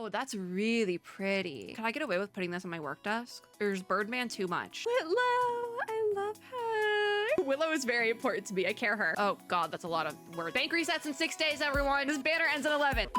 Oh, that's really pretty. Can I get away with putting this on my work desk? Or is Birdman too much? Willow, I love her. Willow is very important to me. I care her. Oh God, that's a lot of words. Bank resets in 6 days, everyone. This banner ends at 11.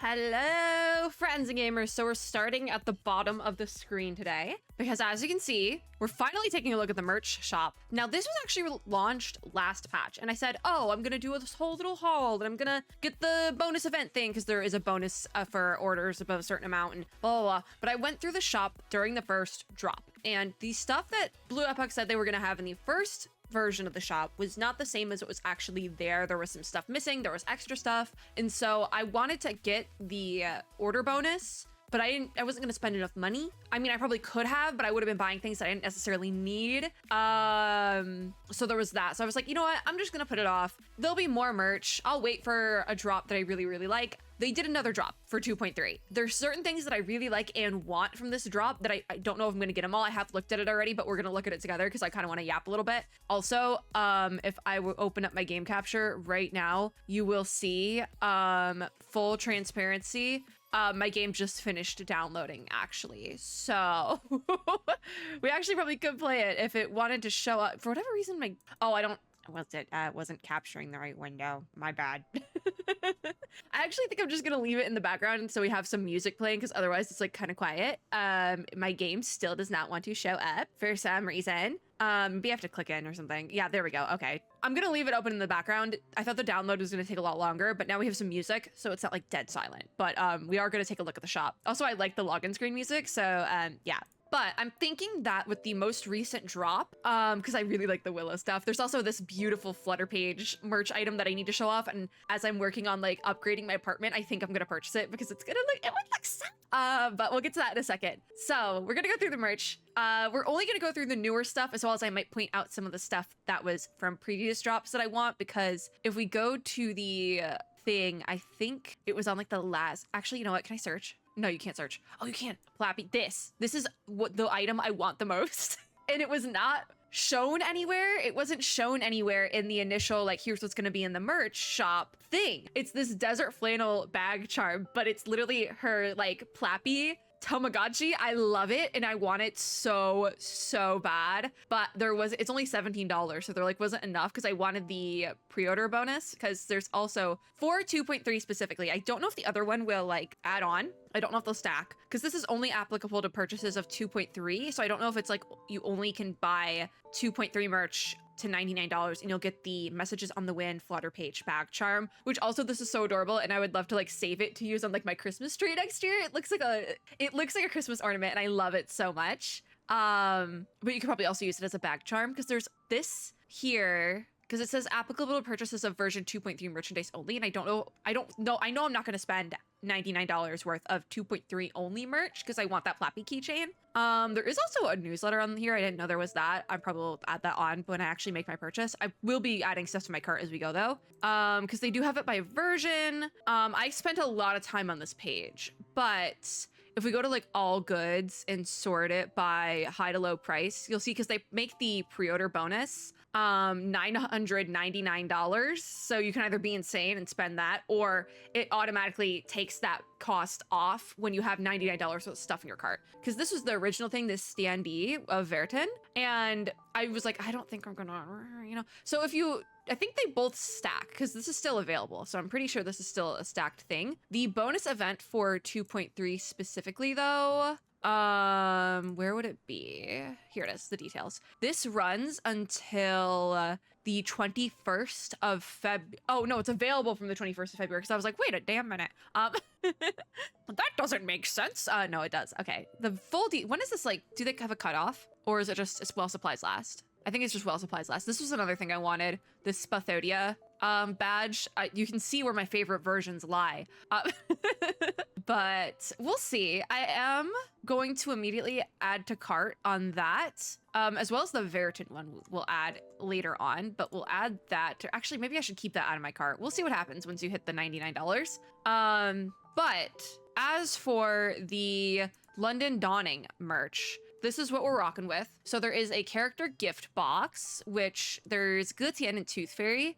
Hello, friends and gamers. So we're starting at the bottom of the screen today because as you can see, we're finally taking a look at the merch shop. Now this was actually launched last patch and I said, oh, I'm gonna do this whole little haul and I'm gonna get the bonus event thing because there is a bonus for orders above a certain amount and blah, blah, blah. But I went through the shop during the first drop and the stuff that Blue Epoch said they were gonna have in the first version of the shop was not the same as it was actually there. There was some stuff missing, there was extra stuff. And so I wanted to get the order bonus, but I wasn't gonna spend enough money. I mean, I probably could have, but I would have been buying things that I didn't necessarily need. So there was that. So I was like, you know what? I'm just gonna put it off. There'll be more merch. I'll wait for a drop that I really, really like. They did another drop for 2.3. There's certain things that I really like and want from this drop that I don't know if I'm gonna get them all. I have looked at it already, but we're gonna look at it together because I kind of want to yap a little bit. Also, if I open up my game capture right now, you will see full transparency. My game just finished downloading actually. So we actually probably could play it if it wanted to show up. For whatever reason, wasn't capturing the right window. My bad. I actually think I'm just gonna leave it in the background so we have some music playing because otherwise it's like kind of quiet. My game still does not want to show up for some reason. Maybe I have to click in or something. Yeah, there we go. Okay. I'm gonna leave it open in the background. I thought the download was gonna take a lot longer, but now we have some music, so it's not like dead silent. But we are gonna take a look at the shop. Also, I like the login screen music, so yeah. But I'm thinking that with the most recent drop, because I really like the Willow stuff, there's also this beautiful Flutter page merch item that I need to show off. And as I'm working on like upgrading my apartment, I think I'm gonna purchase it because it would look so. But we'll get to that in a second. So we're gonna go through the merch. We're only gonna go through the newer stuff as well as I might point out some of the stuff that was from previous drops that I want, because if we go to the thing, I think it was on like the last, actually, you know what? Can I search? No, you can't search. Oh, you can't. Flappy. This is what the item I want the most. And it was not shown anywhere. It wasn't shown anywhere in the initial, like, here's what's going to be in the merch shop thing. It's this desert flannel bag charm, but it's literally her like Plappy Tamagotchi. I love it and I want it so bad, but it's only $17, so there like wasn't enough because I wanted the pre-order bonus, because there's also for 2.3 specifically. I don't know if the other one will like add on. I don't know if they'll stack because this is only applicable to purchases of 2.3, so I don't know if it's like you only can buy 2.3 merch to $99 and you'll get the messages on the wind Flutter page bag charm, which also this is so adorable and I would love to like save it to use on like my Christmas tree next year. It looks like a Christmas ornament and I love it so much. But you could probably also use it as a bag charm because there's this here, because it says applicable to purchases of version 2.3 merchandise only, and I know I'm not going to spend $99 worth of 2.3 only merch because I want that Flappy keychain. There is also a newsletter on here. I didn't know there was that. I probably will add that on when I actually make my purchase. I will be adding stuff to my cart as we go though, because they do have it by version. I spent a lot of time on this page, but if we go to like all goods and sort it by high to low price, you'll see, because they make the pre-order bonus $999. So you can either be insane and spend that, or it automatically takes that cost off when you have $99 worth of stuff in your cart. Because this was the original thing, this standee of Verton. And I was like, I don't think I'm gonna, you know. So I think they both stack because this is still available. So I'm pretty sure this is still a stacked thing. The bonus event for 2.3 specifically though, where would it be? Here it is, the details. This runs until the 21st of Oh no, it's available from the 21st of February. Because I was like, wait a damn minute. That doesn't make sense. No, it does. Okay, the full when is this like? Do they have a cutoff, or is it just it's while supplies last? I think it's just while supplies last. This was another thing I wanted. This Spathodia badge. You can see where my favorite versions lie. But we'll see. I am going to immediately add to cart on that, as well as the Verton one we'll add later on, but we'll add that to, actually, maybe I should keep that out of my cart. We'll see what happens once you hit the $99. But as for the London Dawning merch, this is what we're rocking with. So there is a character gift box, which there's Glitien and Tooth Fairy,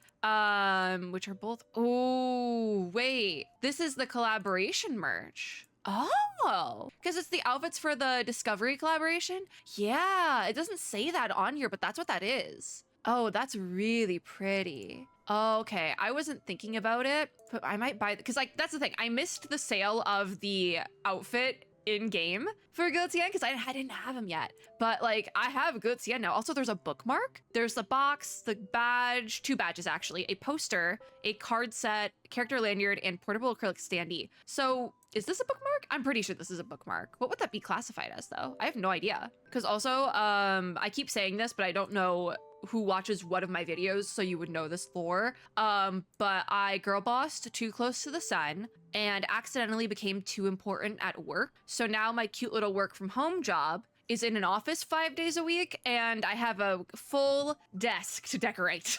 which are both, oh, wait, this is the collaboration merch. Oh, because it's the outfits for the Discovery collaboration? Yeah, it doesn't say that on here, but that's what that is. Oh, that's really pretty. Okay, I wasn't thinking about it, but I might buy, because like, that's the thing. I missed the sale of the outfit in-game for Gacha because I didn't have him yet. But like, I have Gacha now. Also, there's a bookmark. There's the box, the badge, 2 badges actually, a poster, a card set, character lanyard, and portable acrylic standee. So is this a bookmark? I'm pretty sure this is a bookmark. What would that be classified as though? I have no idea. Because also, I keep saying this, but I don't know who watches what of my videos, so you would know this lore. But I girl bossed too close to the sun and accidentally became too important at work. So now my cute little work from home job is in an office 5 days a week, and I have a full desk to decorate.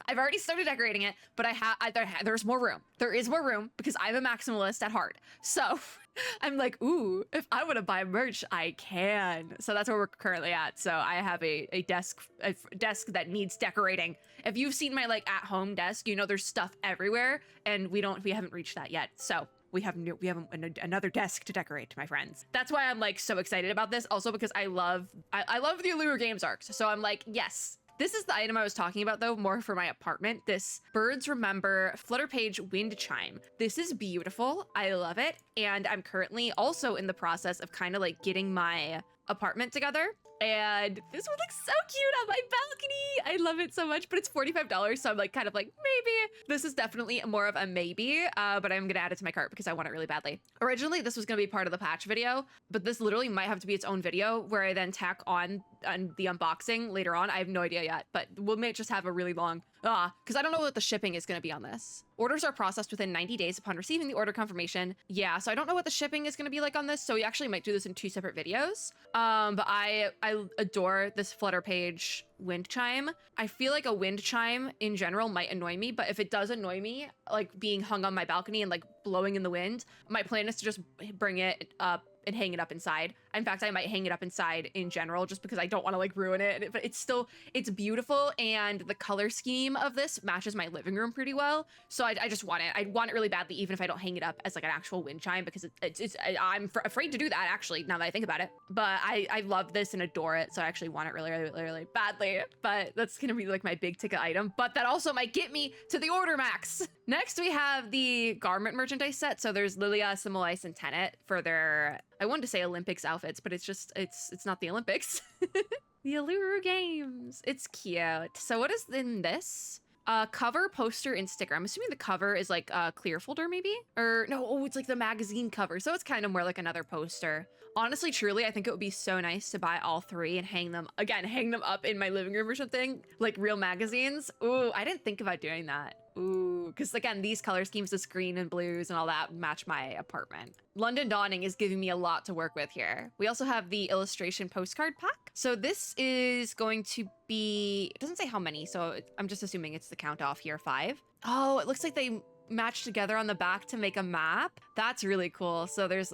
I've already started decorating it, but there's more room. There is more room because I'm a maximalist at heart. So I'm like, ooh, if I want to buy merch, I can. So that's where we're currently at. So I have a desk that needs decorating. If you've seen my like at home desk, you know there's stuff everywhere, and we haven't reached that yet. So we have another desk to decorate, my friends. That's why I'm like so excited about this. Also because I love the Uluru Games arcs. So I'm like, yes. This is the item I was talking about though, more for my apartment. This Birds Remember Flutter Page Wind Chime. This is beautiful. I love it. And I'm currently also in the process of kind of like getting my apartment together. And this one looks so cute on my balcony. I love it so much, but it's $45. So I'm like, kind of like, maybe. This is definitely more of a maybe, but I'm gonna add it to my cart because I want it really badly. Originally, this was gonna be part of the patch video, but this literally might have to be its own video where I then tack on the unboxing later on. I have no idea yet, but we may just have a really long, because I don't know what the shipping is gonna be on this. Orders are processed within 90 days upon receiving the order confirmation. Yeah, so I don't know what the shipping is gonna be like on this, so we actually might do this in 2 separate videos. But I adore this Flutter Page wind chime. I feel like a wind chime in general might annoy me, but if it does annoy me, like being hung on my balcony and like blowing in the wind, my plan is to just bring it up and hang it up inside. In fact, I might hang it up inside in general just because I don't want to like ruin it. But it's beautiful, and the color scheme of this matches my living room pretty well. So I just want it. I want it really badly, even if I don't hang it up as like an actual wind chime, because I'm afraid to do that actually, now that I think about it. But I love this and adore it. So I actually want it really, really, really, really badly. But that's gonna be like my big ticket item. But that also might get me to the order max. Next, we have the garment merchandise set. So there's Lilia, Simoice, and Tenant for their, I wanted to say Olympics outfits, but it's not the Olympics. The Uluru Games. It's cute. So what is in this? Cover, poster, and sticker. I'm assuming the cover is like a clear folder maybe? Or no, oh, it's like the magazine cover. So it's kind of more like another poster. Honestly, truly, I think it would be so nice to buy all 3 and hang them up in my living room or something, like real magazines. Ooh, I didn't think about doing that. Ooh, because again, these color schemes, the green and blues and all that match my apartment. London Dawning is giving me a lot to work with here. We also have the illustration postcard pack. So this is going to be, it doesn't say how many, so I'm just assuming it's the count off here, 5. Oh, it looks like they matched together on the back to make a map. That's really cool. So there's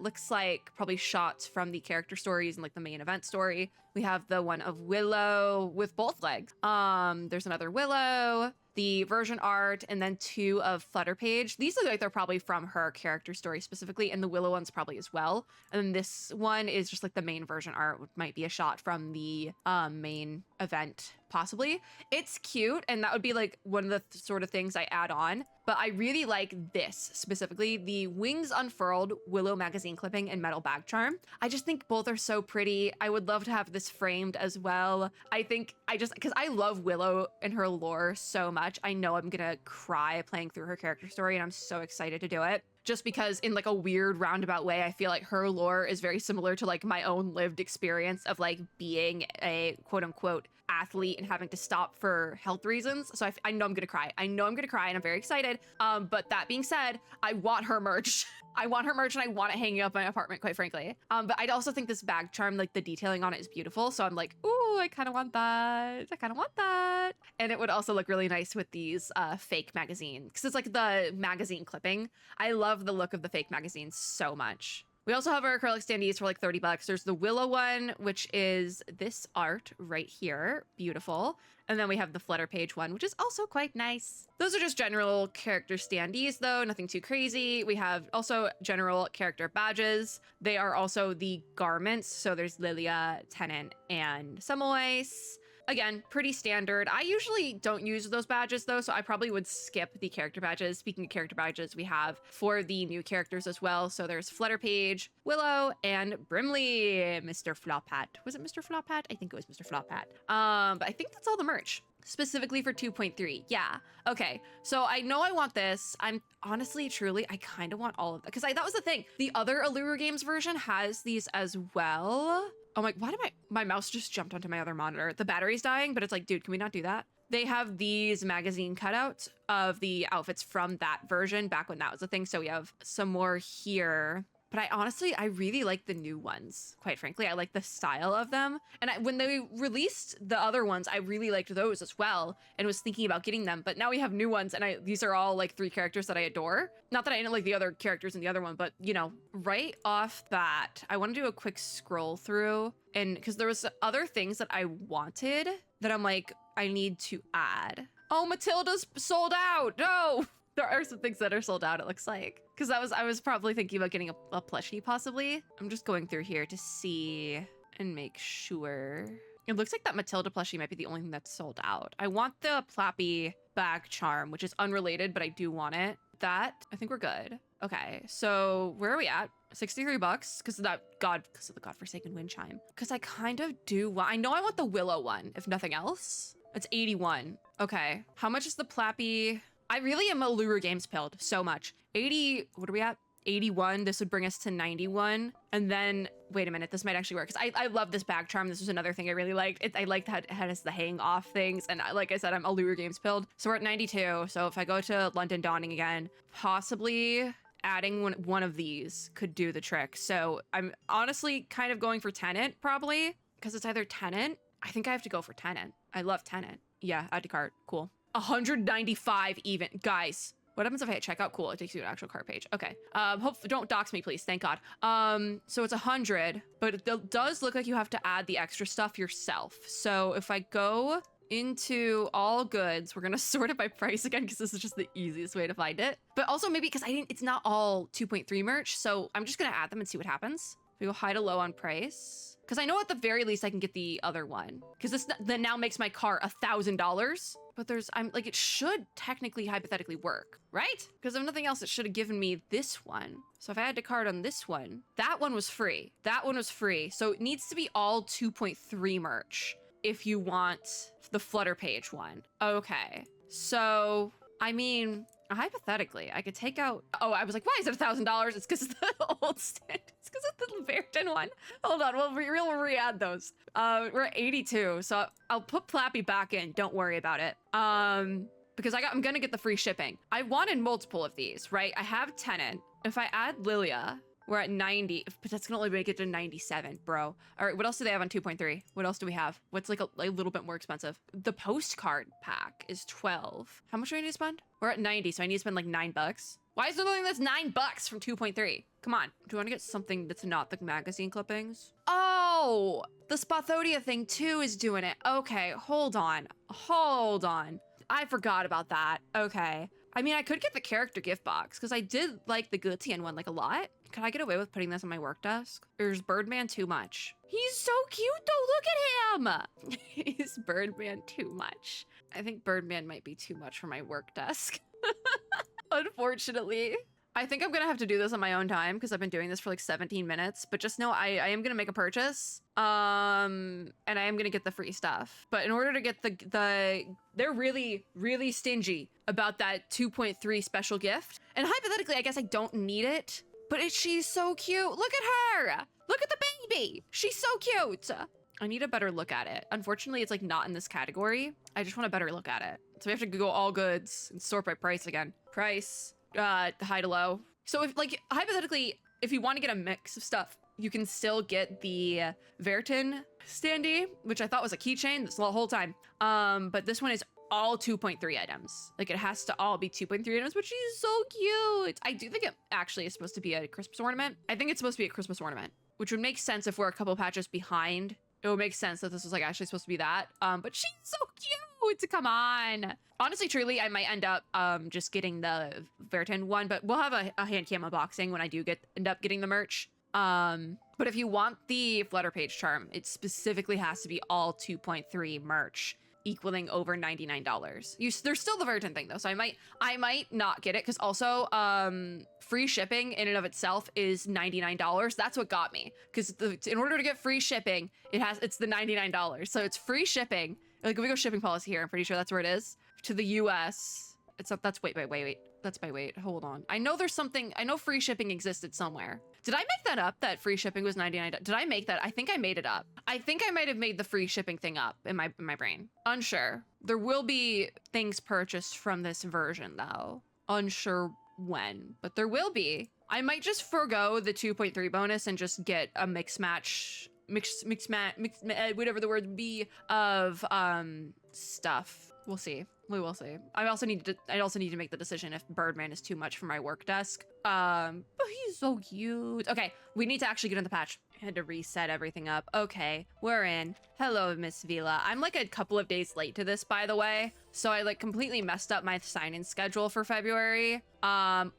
looks like probably shots from the character stories and like the main event story. We have the one of Willow with both legs. There's another Willow, the version art, and then 2 of Flutter Page. These look like they're probably from her character story specifically, and the Willow one's probably as well. And then this one is just like the main version art, which might be a shot from the main event, possibly. It's cute, and that would be like one of the sort of things I add on. But I really like this specifically, the Wings Unfurled Willow magazine clipping and metal bag charm. I just think both are so pretty. I would love to have this framed as well. Because I love Willow and her lore so much. I know I'm gonna cry playing through her character story, and I'm so excited to do it. Just because in like a weird roundabout way, I feel like her lore is very similar to like my own lived experience of like being a quote unquote athlete and having to stop for health reasons. So I know I'm gonna cry. I know I'm gonna cry, and I'm very excited. But that being said, I want her merch. I want her merch, and I want it hanging up in my apartment, quite frankly. But I also think this bag charm, like the detailing on it is beautiful. So I'm like, ooh, I kind of want that. I kind of want that. And it would also look really nice with these fake magazines, because it's like the magazine clipping. I love the look of the fake magazines so much. We also have our acrylic standees for like 30 bucks. There's the Willow one, which is this art right here. Beautiful. And then we have the Flutter page one, which is also quite nice. Those are just general character standees though, nothing too crazy. We have also general character badges. They are also the garments. So there's Lilia, Tenant, and Samois. Again, pretty standard. I usually don't use those badges though, so I probably would skip the character badges. Speaking of character badges, we have for the new characters as well. So there's Flutter Page, Willow, and Brimley, Mr. Flophat. Was it Mr. Flophat? I think it was Mr. Flophat. But I think that's all the merch. Specifically for 2.3. Yeah. Okay. So I know I want this. I'm honestly, truly, I kind of want all of that. Because that was the thing. The other Uluru Games version has these as well. Oh my, why did my mouse just jumped onto my other monitor? The battery's dying, but it's like, dude, can we not do that? They have these magazine cutouts of the outfits from that version back when that was a thing. So we have some more here. But I really like the new ones. Quite frankly, I like the style of them. And when they released the other ones, I really liked those as well and was thinking about getting them. But now we have new ones and these are all like 3 characters that I adore. Not that I didn't like the other characters in the other one, but you know, right off bat, I want to do a quick scroll through and because there was other things that I wanted that I'm like, I need to add. Oh, Matilda's sold out. No. There are some things that are sold out, it looks like. Because I was probably thinking about getting a plushie, possibly. I'm just going through here to see and make sure. It looks like that Matilda plushie might be the only thing that's sold out. I want the Plappy bag charm, which is unrelated, but I do want it. That, I think we're good. Okay, so where are we at? 63 bucks, because of the godforsaken wind chime. Because I kind of do want, I know I want the Willow one, if nothing else. It's 81. Okay, how much is the Plappy? I really am Uluru Games pilled so much. 80, what are we at? 81, this would bring us to 91. And then, wait a minute, this might actually work. Because I love this bag charm. This was another thing I really liked. I liked how it has the hang off things. And like I said, I'm Uluru Games pilled. So we're at 92. So if I go to London Dawning again, possibly adding one of these could do the trick. So I'm honestly kind of going for Tenant probably. Because it's either Tenant. I think I have to go for Tenant. I love Tenant. Yeah, add to cart. Cool. 195 even. Guys, what happens if I hit checkout? Cool, it takes you to an actual cart page. Okay. Hopefully, don't dox me, please. Thank God. So it's 100, but it does look like you have to add the extra stuff yourself. So if I go into all goods, we're gonna sort it by price again because this is just the easiest way to find it. But also maybe because it's not all 2.3 merch, so I'm just gonna add them and see what happens. We go high to low on price. Because I know at the very least I can get the other one. Because this then now makes my cart $1,000. But it should technically hypothetically work, right? Because if nothing else, it should have given me this one. So if I had to cart on this one, that one was free. That one was free. So it needs to be all 2.3 merch if you want the Flutter page one. Okay. So, I mean, hypothetically, I could take out, oh, I was like, why is it $1,000? It's because it's the old stand. It's because it's the Verton one. Hold on, we'll re-add those. We're at 82, so I'll put Plappy back in. Don't worry about it. Because I'm gonna get the free shipping. I wanted multiple of these, right? I have Tenant. If I add Lilia, we're at 90, but that's gonna only make it to 97, bro. All right, what else do they have on 2.3? What else do we have? What's like a little bit more expensive? The postcard pack is 12. How much do I need to spend? We're at 90, so I need to spend like $9. Why is there nothing that's $9 from 2.3? Come on. Do you want to get something that's not the magazine clippings? Oh, the Spothodia thing too is doing it. Okay, hold on. Hold on. I forgot about that. Okay. I mean, I could get the character gift box because I did like the Gutian one like a lot. Can I get away with putting this on my work desk? Or is Birdman too much? He's so cute though, look at him! Is Birdman too much? I think Birdman might be too much for my work desk. Unfortunately. I think I'm gonna have to do this on my own time because I've been doing this for like 17 minutes, but just know I am gonna make a purchase. And I am gonna get the free stuff. But in order to get they're really, really stingy about that 2.3 special gift. And hypothetically, I guess I don't need it, but she's so cute. Look at her. Look at the baby. She's so cute. I need a better look at it. Unfortunately, it's like not in this category. I just want a better look at it. So we have to go all goods and sort by price again. Price, high to low. So if like hypothetically, if you want to get a mix of stuff, you can still get the Verton standee, which I thought was a keychain this whole time. But this one is all 2.3 items. Like it has to all be 2.3 items, which is so cute. I do think it actually is supposed to be a Christmas ornament. I think it's supposed to be a Christmas ornament, which would make sense if we're a couple patches behind. It would make sense that this was like actually supposed to be that. But she's so cute. Come on. Honestly, truly, I might end up just getting the Vertin one, but we'll have a hand cam unboxing when I do end up getting the merch. But if you want the Flutter Page charm, it specifically has to be all 2.3 merch, equaling over $99. There's still the Vertin thing though, so I might not get it because also free shipping in and of itself is $99. That's what got me, because in order to get free shipping, it's the $99. So it's free shipping. Like if we go shipping policy here, I'm pretty sure that's where it is, to the US. Wait. Hold on. I know free shipping existed somewhere. Did I make that up, that free shipping was $99? Did I make that? I think I made it up. I think I might have made the free shipping thing up in my brain. Unsure. There will be things purchased from this version though. Unsure when, but there will be. I might just forego the 2.3 bonus and just get a mix whatever the word would be of stuff. We'll see. We will see. I also need to make the decision if Birdman is too much for my work desk. But he's so cute. Okay, we need to actually get in the patch. I had to reset everything up. Okay, we're in. Hello, Miss Vila. I'm like a couple of days late to this, by the way. So I like completely messed up my sign-in schedule for February. Oh,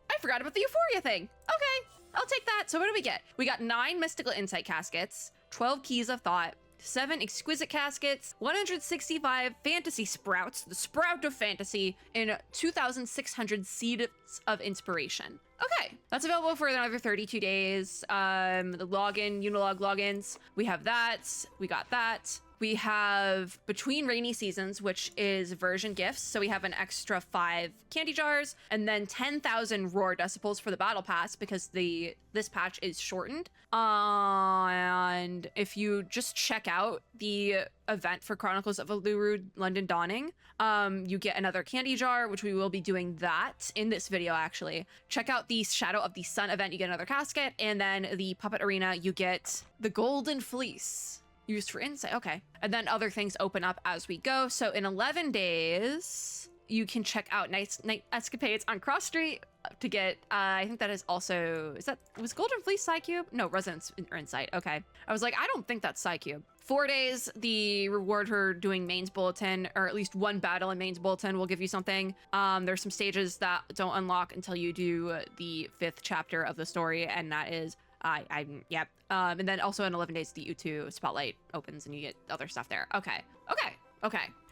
I forgot about the Euphoria thing. Okay, I'll take that. So what do we get? We got 9 Mystical Insight Caskets, 12 Keys of Thought, 7 Exquisite Caskets, 165 Fantasy Sprouts, the Sprout of Fantasy, and 2,600 Seeds of Inspiration. Okay, that's available for another 32 days. The login, Unilog logins, we have that. We got that. We have Between Rainy Seasons, which is version gifts. So we have an extra 5 candy jars and then 10,000 roar decibels for the battle pass because this patch is shortened. And if you just check out the event for Chronicles of Uluru London Dawning, you get another candy jar, which we will be doing that in this video actually. Check out the Shadow of the Sun event, you get another casket, and then the Puppet Arena, you get the Golden Fleece. Used for insight, okay. And then other things open up as we go. So in 11 days, you can check out Night Escapades on Cross Street to get, I think that is also, was Golden Fleece Psycube? No, Resonance or Insight, okay. I was like, I don't think that's Psycube. 4 days, the reward for doing Main's Bulletin, or at least one battle in Main's Bulletin will give you something. There's some stages that don't unlock until you do the 5th chapter of the story, and that is yep. And then also in 11 days, the U2 Spotlight opens and you get other stuff there. Okay.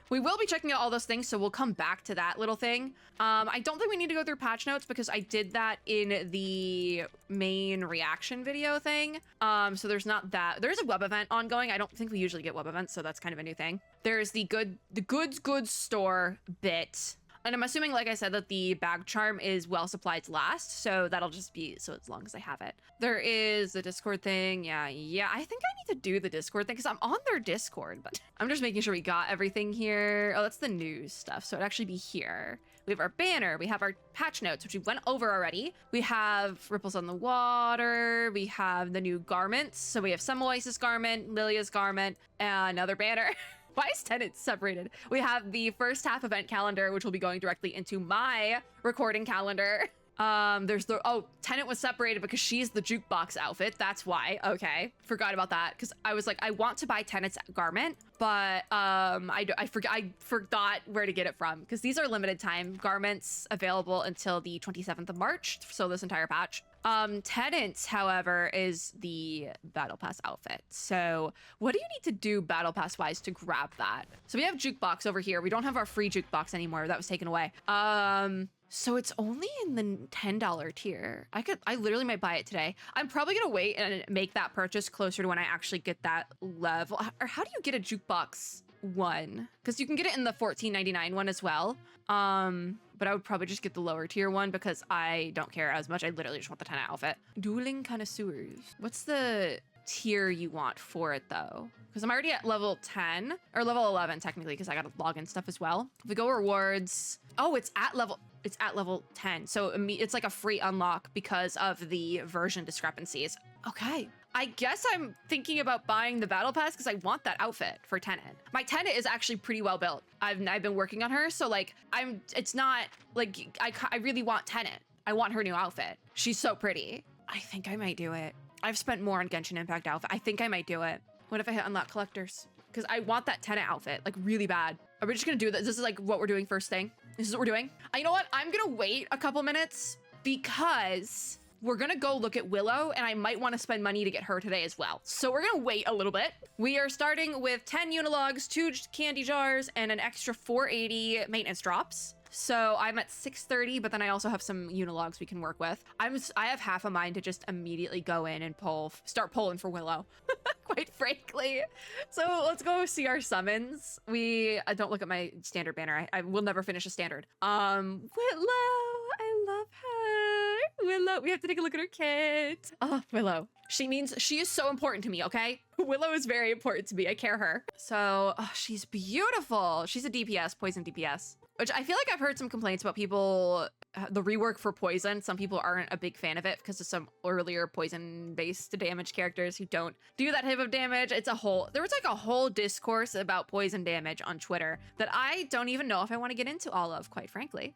We will be checking out all those things, so we'll come back to that little thing. I don't think we need to go through patch notes because I did that in the main reaction video thing. So there's not that. There's a web event ongoing. I don't think we usually get web events, so that's kind of a new thing. There's the goods store bit. And I'm assuming, like I said, that the bag charm is well supplied last, so that'll just be so as long as I have it. There is the Discord thing. Yeah, I think I need to do the Discord thing because I'm on their Discord, but I'm just making sure we got everything here. Oh, that's the news stuff, so it'd actually be here. We have our banner, we have our patch notes, which we went over already. We have Ripples on the Water, we have the new garments. So we have Semoice's garment, Lilia's garment, and another banner. Why is Tenant separated? We have the first half event calendar, which will be going directly into my recording calendar. There's Tenant was separated because she's the jukebox outfit. That's why. Okay. Forgot about that. Because I was like, I want to buy Tenant's garment, but I forgot where to get it from. Because these are limited time garments available until the 27th of March. So this entire patch. Tenant, however, is the Battle Pass outfit. So what do you need to do Battle Pass wise to grab that? So we have jukebox over here. We don't have our free jukebox anymore. That was taken away. So it's only in the $10 tier. I literally might buy it today. I'm probably gonna wait and make that purchase closer to when I actually get that level. Or how do you get a jukebox one? Because you can get it in the $14.99 one as well. But I would probably just get the lower tier one because I don't care as much. I literally just want the Tenant outfit. Dueling Connoisseurs. What's the tier you want for it though? Because I'm already at level 10 or level 11 technically because I got login stuff as well. If we go rewards, oh, it's at level 10. So it's like a free unlock because of the version discrepancies. Okay. I guess I'm thinking about buying the battle pass because I want that outfit for Tenant. My Tenant is actually pretty well built. I've been working on her, so like it's not like I really want Tenant. I want her new outfit. She's so pretty. I think I might do it. I've spent more on Genshin Impact outfit. I think I might do it. What if I hit unlock collectors? Because I want that Tenant outfit like really bad. Are we just gonna do this? This is like what we're doing first thing. This is what we're doing. You know what? I'm gonna wait a couple minutes because we're gonna go look at Willow and I might want to spend money to get her today as well. So we're gonna wait a little bit. We are starting with 10 unilogs, 2 candy jars, and an extra 480 maintenance drops. So I'm at 630, but then I also have some unilogs we can work with. I have half a mind to just immediately go in and start pulling for Willow, quite frankly. So let's go see our summons. Don't look at my standard banner. I will never finish a standard. Willow, I love her. Willow, we have to take a look at her kit. Oh, Willow. She is so important to me, okay? Willow is very important to me. I care her. So, she's beautiful. She's a DPS, poison DPS. Which I feel like I've heard some complaints about people, the rework for poison. Some people aren't a big fan of it because of some earlier poison-based damage characters who don't do that type of damage. There was like a whole discourse about poison damage on Twitter that I don't even know if I want to get into all of, quite frankly.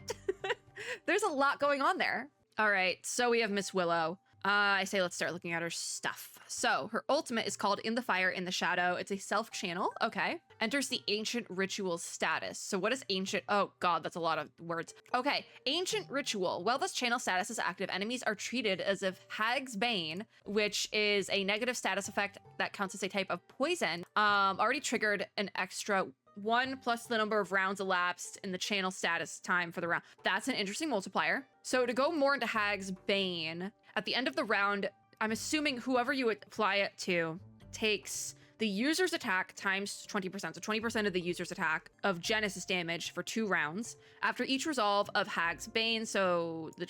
There's a lot going on there. All right, so we have Miss Willow. I say let's start looking at her stuff. So her ultimate is called In the Fire, in the Shadow. It's a self-channel. Okay. Enters the Ancient Ritual status. So what is Ancient? Oh God, that's a lot of words. Okay. Ancient Ritual. While this channel status is active, enemies are treated as if Hag's Bane, which is a negative status effect that counts as a type of poison, already triggered an extra 1 plus the number of rounds elapsed in the channel status time for the round. That's an interesting multiplier. So to go more into Hag's Bane, at the end of the round, I'm assuming whoever you apply it to takes the user's attack times 20%. So 20% of the user's attack of Genesis damage for 2 rounds. After each resolve of Hag's Bane, so the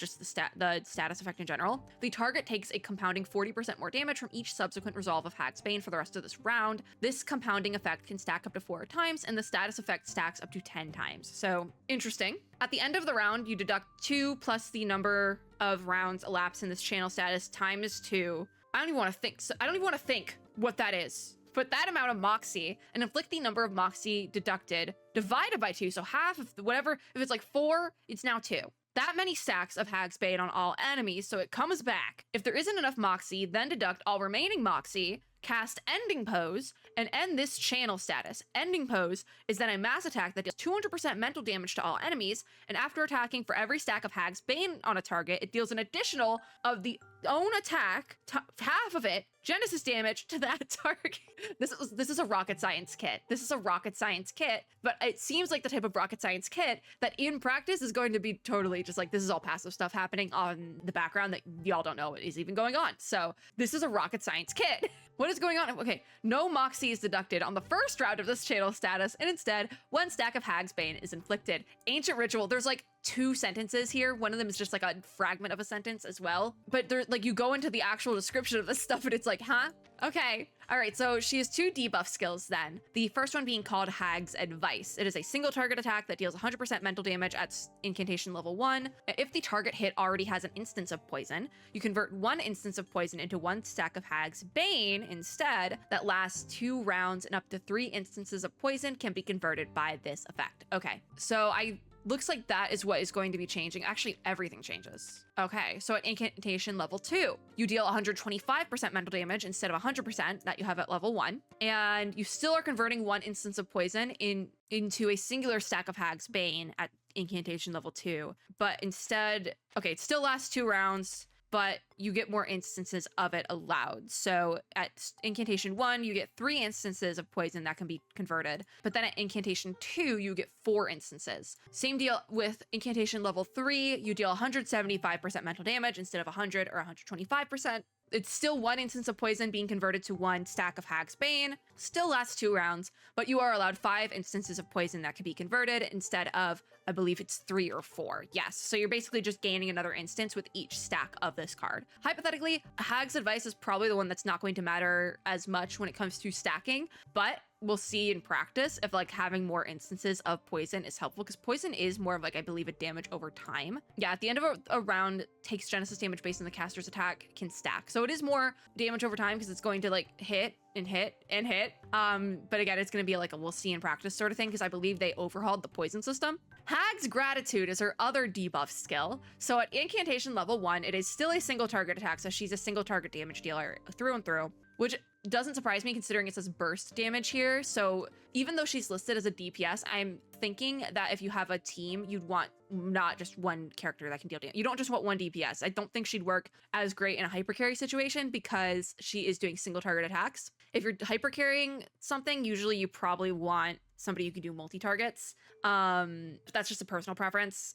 status effect in general, the target takes a compounding 40% more damage from each subsequent resolve of Hag's Bane for the rest of this round. This compounding effect can stack up to 4 times, and the status effect stacks up to 10 times. So interesting. At the end of the round, you deduct 2 plus the number of rounds elapsed in this channel status times 2. I don't even want to think what that is. But that amount of Moxie and inflict the number of Moxie deducted divided by 2. So half of whatever, if it's like 4, it's now 2. That many stacks of Hag's Bane on all enemies, so it comes back. If there isn't enough Moxie, then deduct all remaining Moxie, cast Ending Pose, and end this channel status. Ending Pose is then a mass attack that deals 200% mental damage to all enemies, and after attacking for every stack of Hag's Bane on a target, it deals an additional of the own attack, half of it, Genesis damage to that target. This is a rocket science kit. This is a rocket science kit, but it seems like the type of rocket science kit that in practice is going to be totally just like, this is all passive stuff happening on the background that y'all don't know what is even going on. So this is a rocket science kit. What is going on? Okay, no Moxie is deducted on the first round of this channel status, and instead, 1 stack of Hag's Bane is inflicted. Ancient Ritual, there's like 2 sentences here. One of them is just like a fragment of a sentence as well. But there, like, you go into the actual description of this stuff and it's like, huh? Okay. All right, so she has 2 debuff skills then. The first one being called Hag's Advice. It is a single target attack that deals 100% mental damage at incantation level 1. If the target hit already has an instance of poison, you convert 1 instance of poison into 1 stack of Hag's Bane instead. That lasts 2 rounds, and up to 3 instances of poison can be converted by this effect. Okay, so looks like that is what is going to be changing. Actually, everything changes. Okay, so at incantation level 2, you deal 125% mental damage instead of 100% that you have at level 1. And you still are converting 1 instance of poison into a singular stack of Hag's Bane at incantation level 2. But instead, okay, it still lasts 2 rounds, but you get more instances of it allowed. So at incantation 1, you get 3 instances of poison that can be converted. But then at incantation 2, you get 4 instances. Same deal with incantation level 3, you deal 175% mental damage instead of 100 or 125%. It's still 1 instance of poison being converted to 1 stack of Hag's Bane. Still lasts 2 rounds, but you are allowed 5 instances of poison that can be converted instead of, I believe it's 3 or 4. Yes, so you're basically just gaining another instance with each stack of this card. Hypothetically, Hag's Advice is probably the one that's not going to matter as much when it comes to stacking, but we'll see in practice if like having more instances of poison is helpful, because poison is more of like, I believe, a damage over time. Yeah, at the end of a round, takes Genesis damage based on the caster's attack, can stack. So it is more damage over time because it's going to like hit and hit and hit. But again, it's going to be like a we'll see in practice sort of thing, because I believe they overhauled the poison system. Hag's Gratitude is her other debuff skill. So at incantation level 1, it is still a single target attack, so she's a single target damage dealer through and through, which doesn't surprise me considering it says burst damage here. So even though she's listed as a DPS, I'm thinking that if you have a team, you'd want not just one character that can deal damage. You don't just want one DPS. I don't think she'd work as great in a hyper carry situation because she is doing single target attacks. If you're hyper carrying something, usually you probably want somebody who can do multi-targets. That's just a personal preference.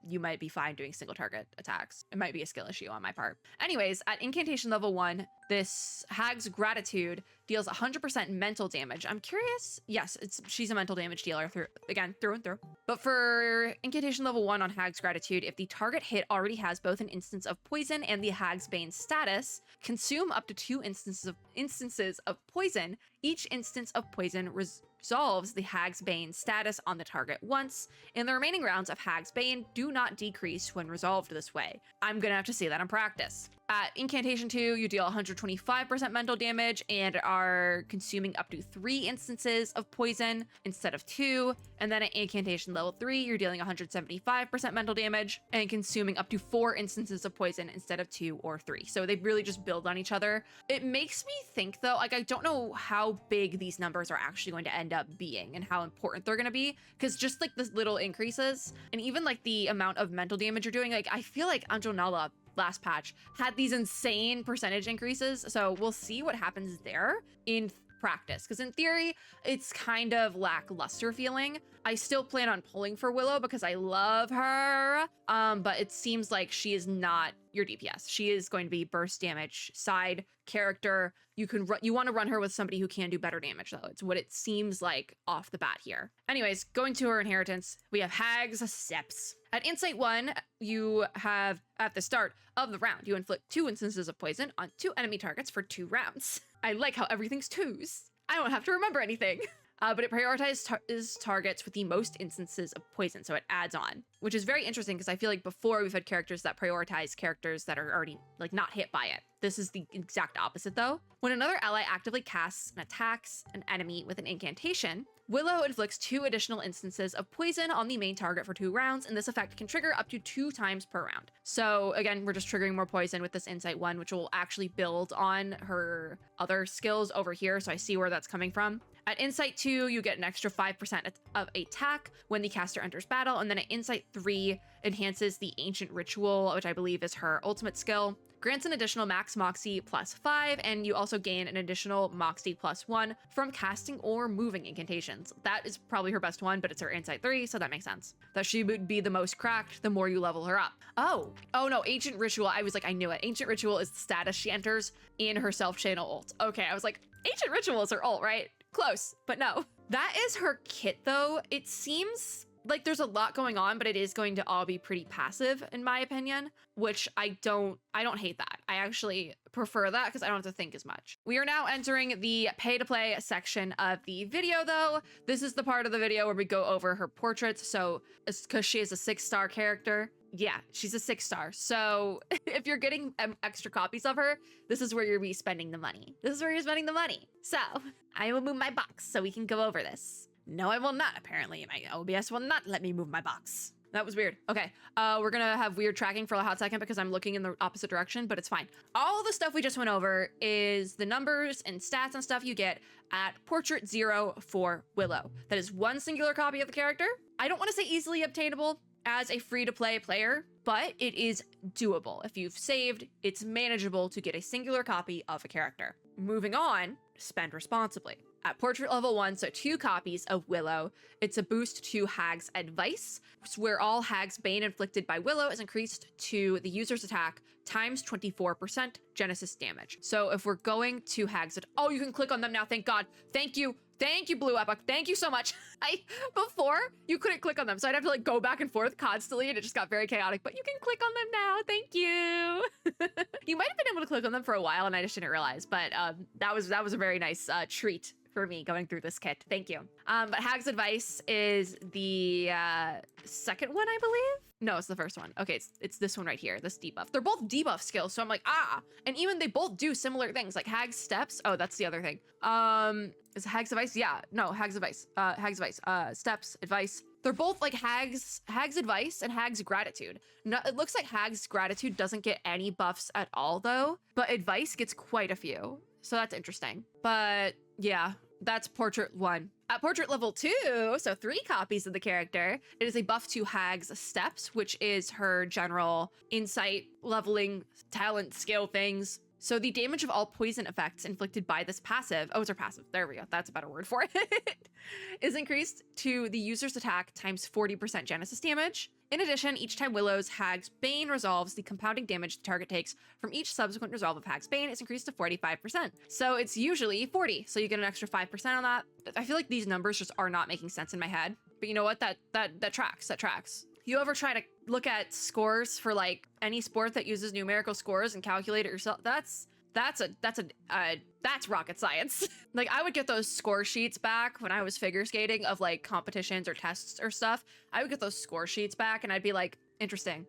You might be fine doing single target attacks. It might be a skill issue on my part. Anyways, at incantation level 1, this Hag's Gratitude deals 100% mental damage. I'm curious. Yes, she's a mental damage dealer through and through. But for incantation level 1 on Hag's Gratitude, if the target hit already has both an instance of poison and the Hag's Bane status, consume up to 2 instances of poison. Each instance of poison resolves the Hag's Bane status on the target once, and the remaining rounds of Hag's Bane do not decrease when resolved this way. I'm gonna have to see that in practice. At Incantation 2, you deal 125% mental damage and are consuming up to 3 instances of poison instead of 2. And then at Incantation level 3, you're dealing 175% mental damage and consuming up to 4 instances of poison instead of 2 or 3. So they really just build on each other. It makes me think though, like I don't know how big these numbers are actually going to end up being and how important they're going to be, because just like this little increases and even like the amount of mental damage you're doing, like I feel like Anjonala last patch had these insane percentage increases. So we'll see what happens there in practice, because in theory it's kind of lackluster feeling. I still plan on pulling for Willow because I love her, but it seems like she is not your DPS. She is going to be burst damage side character. You want to run her with somebody who can do better damage though. It's what it seems like off the bat here. Anyways, going to her inheritance, we have Hag's Steps. At Insight 1, you have, at the start of the round, you inflict 2 instances of poison on 2 enemy targets for 2 rounds. I like how everything's 2s. I don't have to remember anything. But it prioritizes targets with the most instances of poison, so it adds on, which is very interesting because I feel like before we've had characters that prioritize characters that are already like not hit by it. This is the exact opposite though. When another ally actively casts and attacks an enemy with an incantation, Willow inflicts 2 additional instances of poison on the main target for 2 rounds, and this effect can trigger up to 2 times per round. So again, we're just triggering more poison with this Insight 1, which will actually build on her other skills over here, so I see where that's coming from. At Insight 2, you get an extra 5% of attack when the caster enters battle, and then at Insight 3 enhances the Ancient Ritual, which I believe is her ultimate skill. Grants an additional max Moxie +5, and you also gain an additional Moxie +1 from casting or moving incantations. That is probably her best one, but it's her Insight 3, so that makes sense. That she would be the most cracked the more you level her up. Oh no, Ancient Ritual, I was like, I knew it. Ancient Ritual is the status she enters in her self-channel ult. Okay, I was like, Ancient Ritual is her ult, right? Close, but no. That is her kit though. It seems like there's a lot going on, but it is going to all be pretty passive in my opinion, which I don't hate that. I actually prefer that because I don't have to think as much. We are now entering the pay to play section of the video though. This is the part of the video where we go over her portraits. So because she is a 6-star character, yeah, she's a 6-star. So if you're getting extra copies of her, this is where you'll be spending the money. This is where you're spending the money. So I will move my box so we can go over this. No, I will not. Apparently my OBS will not let me move my box. That was weird. Okay, we're gonna have weird tracking for a hot second because I'm looking in the opposite direction, but it's fine. All the stuff we just went over is the numbers and stats and stuff you get at Portrait 0 for Willow. That is 1 singular copy of the character. I don't want to say easily obtainable as a free-to-play player, but it is doable. If you've saved, it's manageable to get a singular copy of a character. Moving on, spend responsibly. At Portrait level 1, so 2 copies of Willow. It's a boost to Hag's Advice, where all Hag's Bane inflicted by Willow is increased to the user's attack times 24% Genesis damage. So if we're going to Hag's, oh, you can click on them now, thank God. Thank you, Blue Epoch. Thank you so much. Before, you couldn't click on them, so I'd have to like go back and forth constantly, and it just got very chaotic, but you can click on them now, thank you. You might have been able to click on them for a while, and I just didn't realize, but that was a very nice treat for me going through this kit. Thank you. But Hag's Advice is the second one, I believe. No, it's the first one. Okay, it's this one right here, this debuff. They're both debuff skills, so I'm like, and even they both do similar things, like Hag's Steps. Oh, that's the other thing. Is it Hag's Advice? Yeah, no, Hag's Advice. Hag's Advice. Steps, Advice. They're both like Hag's Advice and Hag's Gratitude. No, it looks like Hag's Gratitude doesn't get any buffs at all though, but Advice gets quite a few. So that's interesting. But yeah, that's Portrait 1. At Portrait level 2, so 3 copies of the character, it is a buff to Hag's Steps, which is her general insight, leveling, talent, skill things. So the damage of all poison effects inflicted by this passive, oh, it's her passive, there we go, that's a better word for it, is increased to the user's attack times 40% Genesis damage. In addition, each time Willow's Hag's Bane resolves, the compounding damage the target takes from each subsequent resolve of Hag's Bane is increased to 45%. So it's usually 40, so you get an extra 5% on that. I feel like these numbers just are not making sense in my head. But you know what, that tracks. You ever try to look at scores for like any sport that uses numerical scores and calculate it yourself? That's rocket science. Like I would get those score sheets back when I was figure skating of like competitions or tests or stuff. I would get those score sheets back and I'd be like, interesting.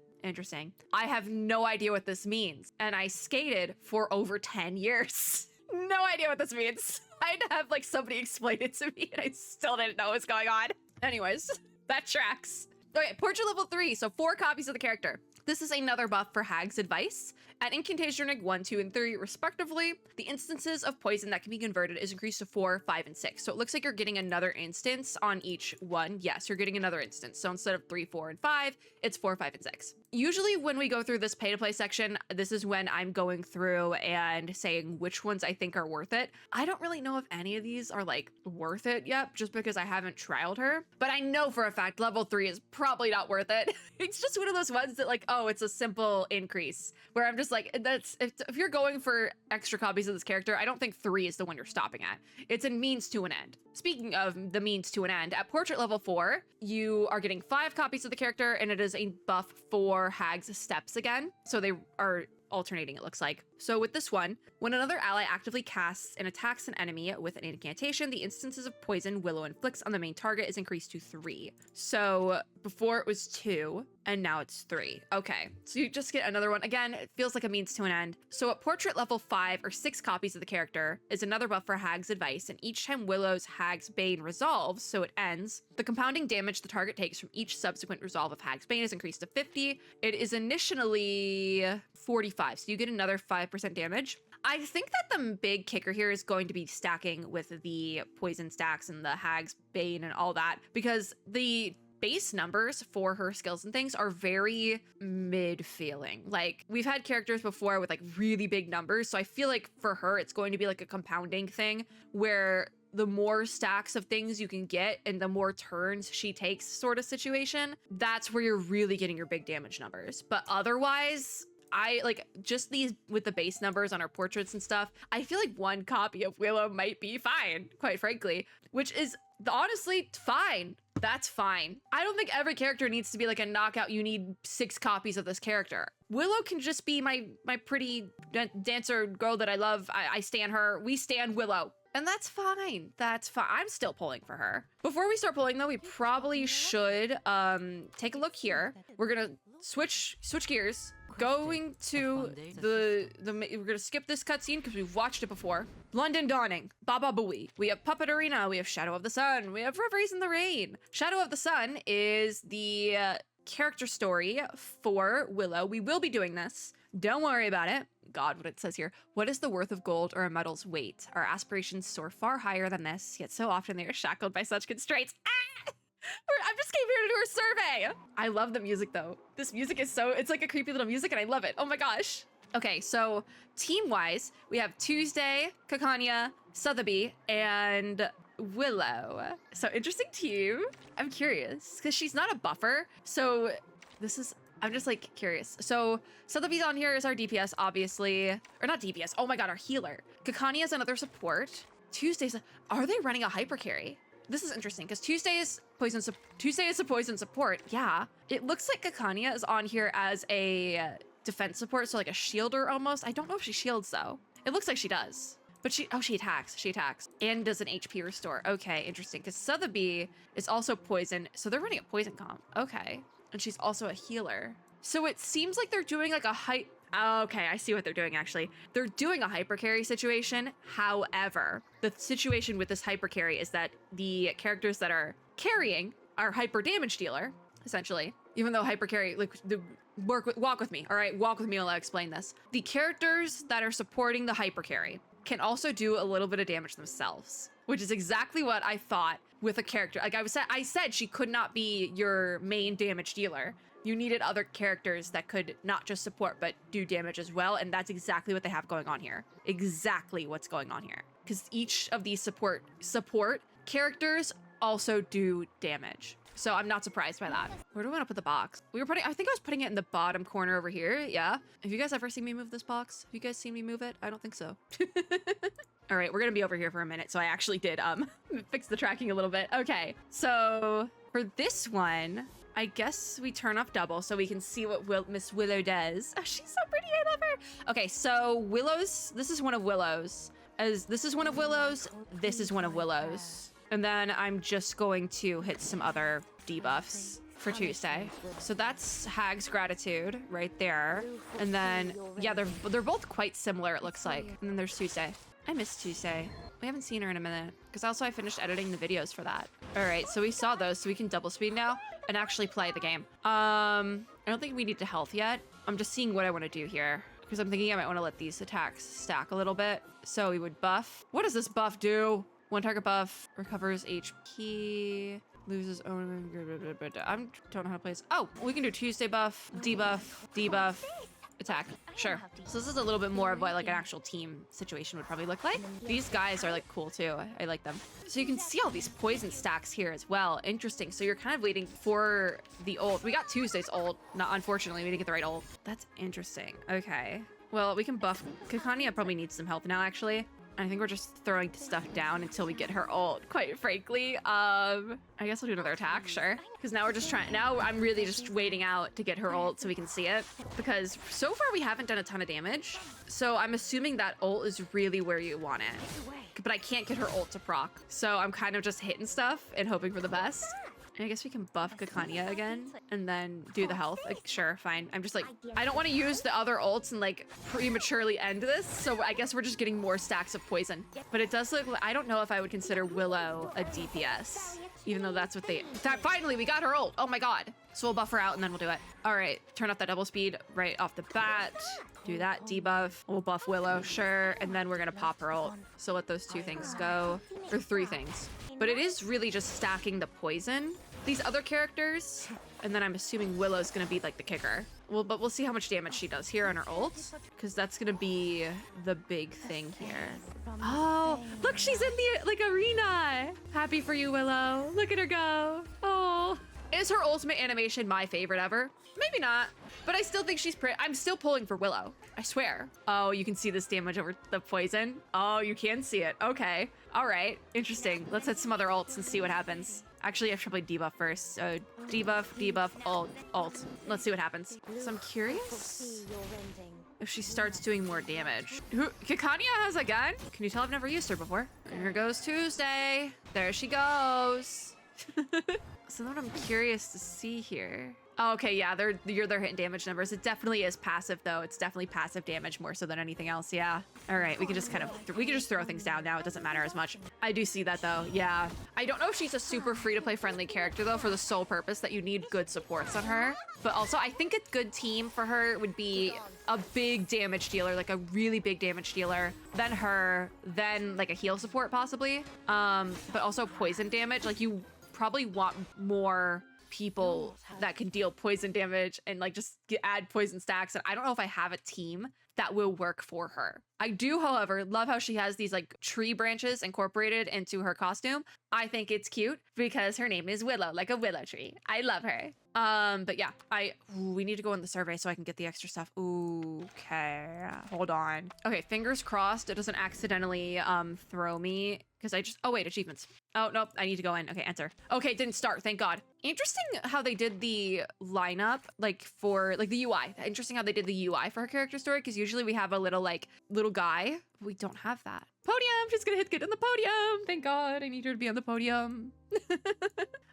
I have no idea what this means. And I skated for over 10 years. No idea what this means. I had to have like somebody explain it to me and I still didn't know what was going on. Anyways, that tracks. Okay, Portrait level 3, so 4 copies of the character. This is another buff for Hag's Advice. At Incantation Ring 1, 2, and 3, respectively, the instances of poison that can be converted is increased to 4, 5, and 6. So it looks like you're getting another instance on each one. Yes, you're getting another instance. So instead of 3, 4, and 5, it's 4, 5, and 6. Usually when we go through this pay-to-play section, this is when I'm going through and saying which ones I think are worth it. I don't really know if any of these are like worth it yet, just because I haven't trialed her. But I know for a fact level 3 is probably not worth it. It's just one of those ones that like, oh, it's a simple increase where I'm just like, that's if you're going for extra copies of this character, I don't think 3 is the one you're stopping at. It's a means to an end. Speaking of the means to an end, at Portrait level 4, you are getting 5 copies of the character and it is a buff for Hag's Steps again. So they are alternating, it looks like. So with this one, when another ally actively casts and attacks an enemy with an incantation, the instances of poison Willow inflicts on the main target is increased to 3. So before it was 2, and now it's 3. Okay, so you just get another one. Again, it feels like a means to an end. So at Portrait level 5, or 6 copies of the character, is another buff for Hag's Advice, and each time Willow's Hag's Bane resolves, so it ends, the compounding damage the target takes from each subsequent resolve of Hag's Bane is increased to 50. It is initially 45, so you get another 5% damage. I think that the big kicker here is going to be stacking with the poison stacks and the Hag's Bane and all that, because the base numbers for her skills and things are very mid-feeling. Like, we've had characters before with like really big numbers, so I feel like for her it's going to be like a compounding thing where the more stacks of things you can get and the more turns she takes sort of situation, that's where you're really getting your big damage numbers. But otherwise, I like just these with the base numbers on our portraits and stuff. I feel like 1 copy of Willow might be fine, quite frankly, which is honestly fine. That's fine. I don't think every character needs to be like a knockout. You need 6 copies of this character. Willow can just be my pretty dancer girl that I love. I stan her. We stan Willow. And that's fine. That's fine. I'm still pulling for her. Before we start pulling though, we probably should take a look here. We're gonna switch gears. Going to we're gonna skip this cutscene because we've watched it before. London Dawning, Baba Booey. We have Puppet Arena, we have Shadow of the Sun, we have Reveries in the Rain. Shadow of the Sun is the character story for Willow. We will be doing this. Don't worry about it. God, what it says here. What is the worth of gold or a metal's weight? Our aspirations soar far higher than this, yet so often they are shackled by such constraints. Ah! I just came here to do a survey. I love the music though. This music is it's like a creepy little music and I love it. Oh my gosh. Okay, so team-wise, we have Tuesday, Kakanya, Sotheby, and Willow. So interesting team. I'm curious because she's not a buffer. So I'm just like curious. So Sotheby's on here is our DPS, obviously, or not DPS. Oh my God, our healer. Kakanya is another support. Tuesday's, are they running a hyper carry? This is interesting because Tuesday is a poison support. Yeah, it looks like Kakanya is on here as a defense support, so like a shielder almost. I don't know if she shields though. It looks like she does. But she attacks. She attacks and does an HP restore. Okay, interesting. Because Sotheby is also poison. So they're running a poison comp. Okay. And she's also a healer. So it seems like they're doing like a okay, I see what they're doing actually. They're doing a hyper carry situation. However, the situation with this hyper carry is that the characters that are carrying are hyper damage dealer, essentially. Even though hyper carry, like, walk with me, all right? Walk with me while I explain this. The characters that are supporting the hyper carry can also do a little bit of damage themselves, which is exactly what I thought with a character. Like I said she could not be your main damage dealer. You needed other characters that could not just support, but do damage as well. And that's exactly what they have going on here. Exactly what's going on here. Because each of these support characters also do damage. So I'm not surprised by that. Where do we want to put the box? I think I was putting it in the bottom corner over here. Yeah. Have you guys ever seen me move this box? Have you guys seen me move it? I don't think so. All right, we're gonna be over here for a minute. So I actually did fix the tracking a little bit. Okay, so for this one, I guess we turn off double so we can see what Miss Willow does. Oh, she's so pretty, I love her. Okay, so this is one of Willow's. This is one of Willow's. And then I'm just going to hit some other debuffs for Tuesday. So that's Hag's Gratitude right there. And then, yeah, they're both quite similar, it looks like. And then there's Tuesday. I miss Tuesday. We haven't seen her in a minute. Because also I finished editing the videos for that. All right, so we saw those, so we can double speed now and actually play the game. I don't think we need to health yet. I'm just seeing what I want to do here. Because I'm thinking I might want to let these attacks stack a little bit. So we would buff. What does this buff do? One target buff, recovers HP, loses own. I don't know how to play this. Oh, we can do Tuesday buff, debuff, attack. Sure. So this is a little bit more of what like an actual team situation would probably look like. These guys are like cool too. I like them. So you can see all these poison stacks here as well. Interesting. So you're kind of waiting for the ult. We got Tuesday's ult. Not unfortunately, we didn't get the right ult. That's interesting. Okay. Well, we can buff. Kakania probably needs some health now, actually. I think we're just throwing stuff down until we get her ult, quite frankly. I guess we'll do another attack, sure. Because now now I'm really just waiting out to get her ult so we can see it. Because so far we haven't done a ton of damage. So I'm assuming that ult is really where you want it. But I can't get her ult to proc. So I'm kind of just hitting stuff and hoping for the best. And I guess we can buff Kakania again and then do the health. Like, sure, fine. I'm just like, I don't want to use the other ults and like prematurely end this. So I guess we're just getting more stacks of poison. But it does look like, I don't know if I would consider Willow a DPS, even though that's what finally we got her ult. Oh my God. So we'll buff her out and then we'll do it. All right, turn off that double speed right off the bat. Do that debuff. We'll buff Willow, sure. And then we're gonna pop her ult. So let those two things go, or three things. But it is really just stacking the poison. These other characters, and then I'm assuming Willow's gonna be like the kicker. Well, but we'll see how much damage she does here on her ult, because that's gonna be the big thing here. Oh, look, she's in the like arena. Happy for you, Willow. Look at her go. Oh, is her ultimate animation my favorite ever? Maybe not, but I still think she's pretty. I'm still pulling for Willow, I swear. Oh, you can see this damage over the poison. Oh, you can see it. Okay, all right, interesting. Let's hit some other ults and see what happens. Actually, I should probably debuff first. So debuff, ult. Let's see what happens. So I'm curious if she starts doing more damage. Kakania has a gun? Can you tell I've never used her before? Here goes Tuesday. There she goes. So then what I'm curious to see here. Oh, okay, yeah, they're hitting damage numbers. It definitely is passive though. It's definitely passive damage more so than anything else. Yeah. All right, we can just throw things down now. It doesn't matter as much. I do see that though. Yeah. I don't know if she's a super free-to-play friendly character though, for the sole purpose that you need good supports on her. But also I think a good team for her would be a big damage dealer, like a really big damage dealer, then her, then like a heal support possibly. But also poison damage. Like you probably want more people that can deal poison damage and like just add poison stacks. And I don't know if I have a team that will work for her. I do, however, love how she has these like tree branches incorporated into her costume. I think it's cute because her name is Willow, like a willow tree. I love her. But yeah, we need to go in the survey so I can get the extra stuff. Ooh, okay, hold on. Okay, fingers crossed it doesn't accidentally throw me because oh wait, achievements. Oh, nope, I need to go in. Okay, enter. Okay, it didn't start, thank God. Interesting how they did the lineup, like for like the UI. Interesting how they did the UI for her character story, because usually usually we have a little little guy. We don't have that. Podium, she's gonna get on the podium. Thank God, I need her to be on the podium.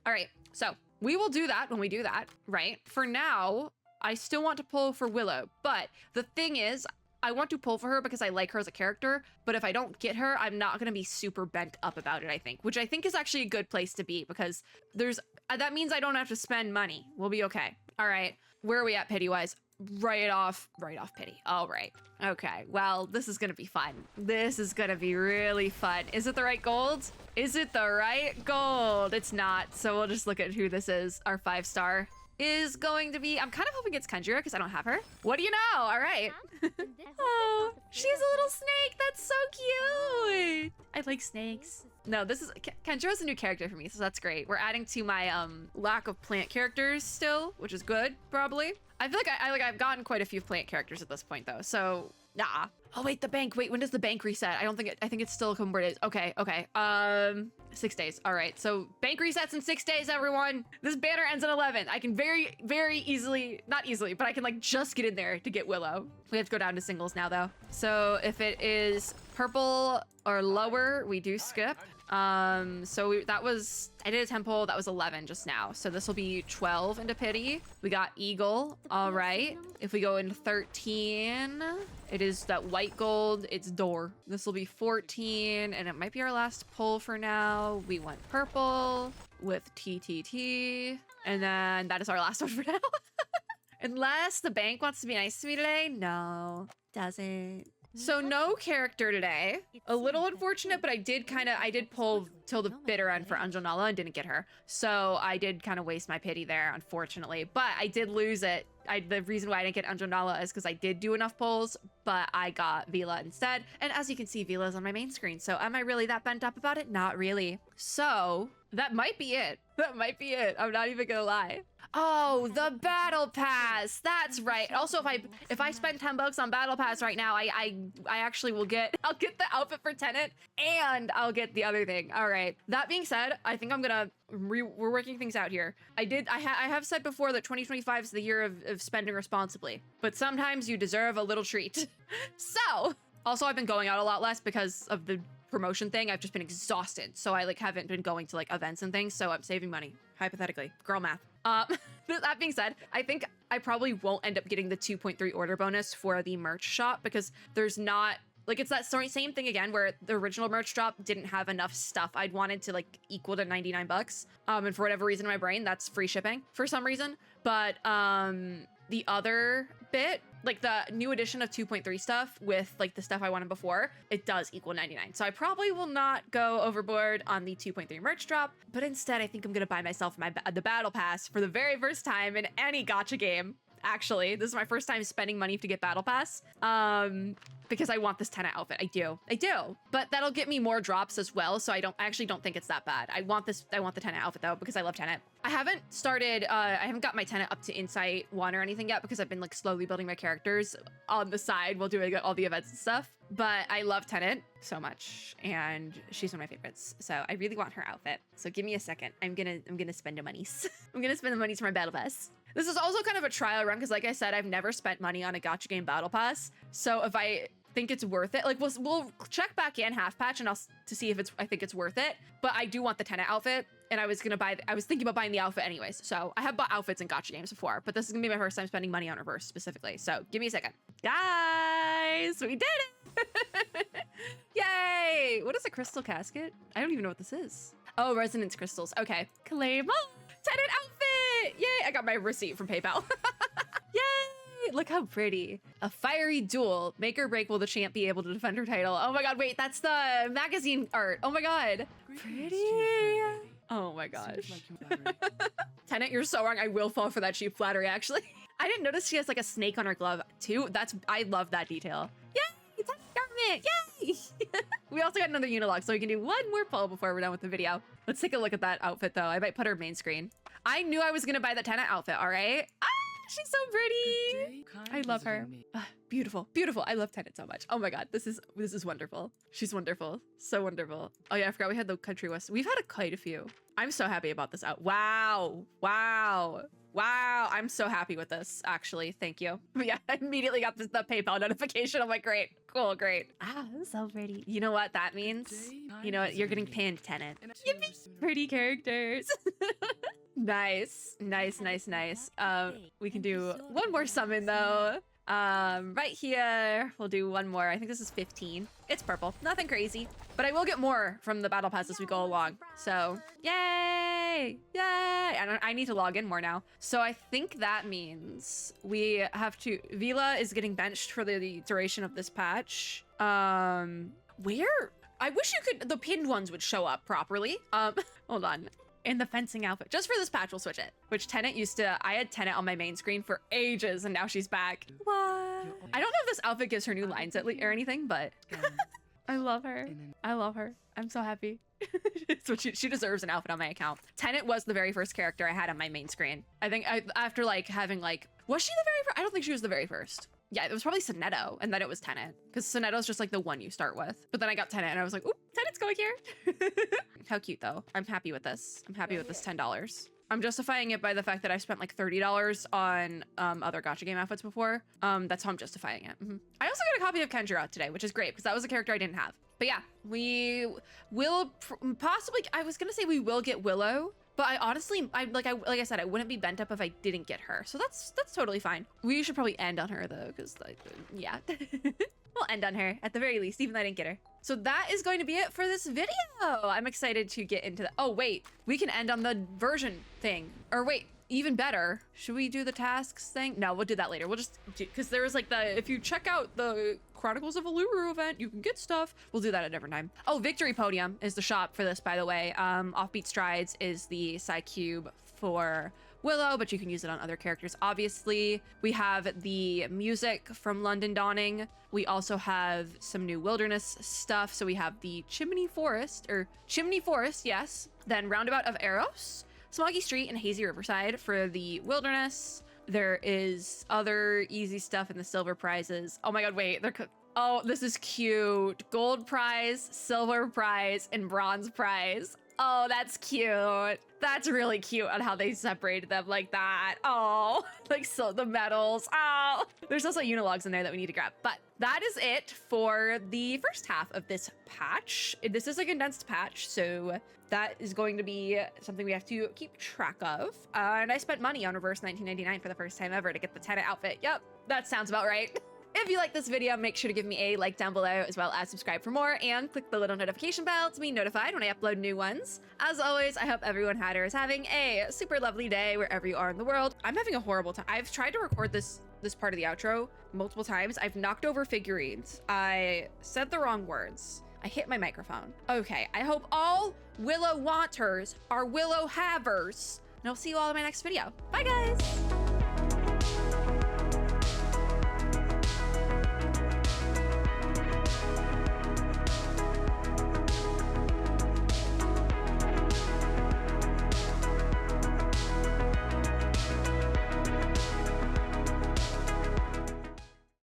All right, so we will do that when we do that, right? For now, I still want to pull for Willow, but the thing is, I want to pull for her because I like her as a character, but if I don't get her, I'm not gonna be super bent up about it, I think, which I think is actually a good place to be because that means I don't have to spend money. We'll be okay. All right, where are we at pity-wise? Right off pity. All right. Okay, well, this is gonna be fun. This is gonna be really fun. Is it the right gold? Is it the right gold? It's not, so we'll just look at who this is. Our 5-star is going to be, I'm kind of hoping it's Kendra because I don't have her. What do you know? All right. Oh, she's a little snake. That's so cute. I like snakes. No, this is, Kendra's a new character for me, so that's great. We're adding to my lack of plant characters still, which is good, probably. I feel like I've gotten quite a few plant characters at this point though, so nah. Oh wait, the bank. Wait, when does the bank reset? I think it's still a couple more days. Okay. 6 days. All right, so bank resets in 6 days, everyone. This banner ends at 11. I can very easily, not easily, but I can like just get in there to get Willow. We have to go down to singles now though. So if it is purple or lower, we do skip. So I did a 10 pull, that was 11 just now. So this will be 12 into pity. We got eagle, all right. If we go into 13, it is that white gold, it's door. This will be 14, and it might be our last pull for now. We went purple with TTT, and then that is our last one for now. Unless the bank wants to be nice to me today. No, doesn't. So no character today. A little unfortunate, but I did pull till the bitter end for Anjanala and didn't get her. So I did kind of waste my pity there, unfortunately. But I did lose it. The reason why I didn't get Anjanala is because I did do enough pulls, but I got Vila instead. And as you can see, Vila's on my main screen. So am I really that bent up about it? Not really. So that might be it. That might be it. I'm not even gonna lie. Oh, the battle pass. That's right. Also, if I spend $10 on battle pass right now, I actually will I'll get the outfit for tenant and I'll get the other thing. All right. That being said, I think I'm gonna we're working things out here. I have said before that 2025 is the year of spending responsibly, but sometimes you deserve a little treat. So also I've been going out a lot less because of the promotion thing. I've just been exhausted, so I haven't been going to events and things, so I'm saving money, hypothetically. Girl math. That being said, I think I probably won't end up getting the 2.3 order bonus for the merch shop because there's not, it's that same thing again where the original merch shop didn't have enough stuff I'd wanted to equal to $99. And for whatever reason in my brain, that's free shipping for some reason. But the other bit, the new edition of 2.3 stuff with the stuff I wanted before, it does equal 99. So I probably will not go overboard on the 2.3 merch drop, but instead I think I'm gonna buy myself the battle pass for the very first time in any gacha game. Actually, this is my first time spending money to get battle pass. Because I want this tenant outfit. I do. But that'll get me more drops as well. So I actually don't think it's that bad. I want the tenant outfit though, because I love tenant. I haven't got my tenant up to Insight 1 or anything yet because I've been slowly building my characters on the side while doing all the events and stuff. But I love tenant so much and she's one of my favorites. So I really want her outfit. So give me a second. I'm gonna spend the monies. I'm gonna spend the monies for my battle pass. This is also kind of a trial run because like I said, I've never spent money on a gacha game battle pass. So if I think it's worth it, we'll check back in half patch and to see if I think it's worth it. But I do want the tenant outfit and I was thinking about buying the outfit anyways. So I have bought outfits in gacha games before, but this is gonna be my first time spending money on reverse specifically. So give me a second. Guys, we did it! Yay! What is a crystal casket? I don't even know what this is. Oh, resonance crystals. Okay. Claim tenant outfit! Yay! I got my receipt from PayPal. Yay! Look how pretty. A fiery duel. Make or break will the champ be able to defend her title. Oh my god, wait, that's the magazine art. Oh my god. Pretty. Oh my gosh. Tenant, you're so wrong. I will fall for that cheap flattery, actually. I didn't notice she has a snake on her glove too. I love that detail. Yay! Tenant government! Yay! We also got another unilog, so we can do one more pull before we're done with the video. Let's take a look at that outfit though. I might put her main screen. I knew I was gonna buy the tenant outfit, all right? Ah! She's so pretty. I love her. Beautiful, beautiful. I love Tenant so much. Oh my God, this is wonderful. She's wonderful, so wonderful. Oh yeah, I forgot we had the country west. We've had quite a few. I'm so happy about this out. Wow, wow, wow. I'm so happy with this, actually. Thank you. But yeah, I immediately got the PayPal notification. I'm like, great, cool, great. Ah, this is so pretty. You know what that means? You know what? You're getting pinned, Tenant. Yippee! Pretty characters. Nice, nice, nice, nice. We can do one more summon though. Right here, we'll do one more. I think this is 15. It's purple, nothing crazy, but I will get more from the battle pass as we go along. So yay, yay. I need to log in more now. So I think that means we have to, Vila is getting benched for the duration of this patch. Where? I wish the pinned ones would show up properly. Hold on. In the fencing outfit. Just for this patch, we'll switch it. Which Tenant I had Tenant on my main screen for ages, and now she's back. What? I don't know if this outfit gives her new lines or anything, but I love her. I love her. I'm so happy. So she deserves an outfit on my account. Tenant was the very first character I had on my main screen. I think after having was she the very first? I don't think she was the very first. Yeah, it was probably Sonetto, and then it was Tenant, because Sonetto's just the one you start with. But then I got Tenant, and I was like, oop, Tenant's going here. How cute, though. I'm happy with this. I'm happy with this $10. I'm justifying it by the fact that I spent $30 on other gacha game outfits before. That's how I'm justifying it. I also got a copy of Kenjira today, which is great, because that was a character I didn't have. But yeah, we will possibly, I was gonna say we will get Willow, but I honestly, like I said, I wouldn't be bent up if I didn't get her. So that's totally fine. We should probably end on her though, because yeah. We'll end on her at the very least, even though I didn't get her. So that is going to be it for this video. I'm excited to get into oh wait, we can end on the version thing. Or wait, even better, should we do the tasks thing? No, we'll do that later. We'll just do, because there was if you check out the Chronicles of Uluru event, you can get stuff. We'll do that at a different time. Oh, Victory Podium is the shop for this, by the way. Offbeat Strides is the side cube for Willow, but you can use it on other characters, obviously. We have the music from London Dawning. We also have some new wilderness stuff. So we have the Chimney Forest, yes. Then Roundabout of Eros, Smoggy Street, and Hazy Riverside for the wilderness. There is other easy stuff in the silver prizes. Oh my God, wait, oh, this is cute. Gold prize, silver prize, and bronze prize. Oh, that's cute. That's really cute on how they separated them like that. Oh, so the medals. Oh, there's also unilogs in there that we need to grab. But that is it for the first half of this patch. This is a condensed patch, so that is going to be something we have to keep track of. And I spent money on Reverse 1999 for the first time ever to get the Tenant outfit. Yep, that sounds about right. If you like this video, make sure to give me a like down below, as well as subscribe for more, and click the little notification bell to be notified when I upload new ones. As always, I hope everyone had or is having a super lovely day wherever you are in the world. I'm having a horrible time. I've tried to record this part of the outro multiple times. I've knocked over figurines. I said the wrong words. I hit my microphone. Okay, I hope all Willow wanters are Willow havers. And I'll see you all in my next video. Bye, guys!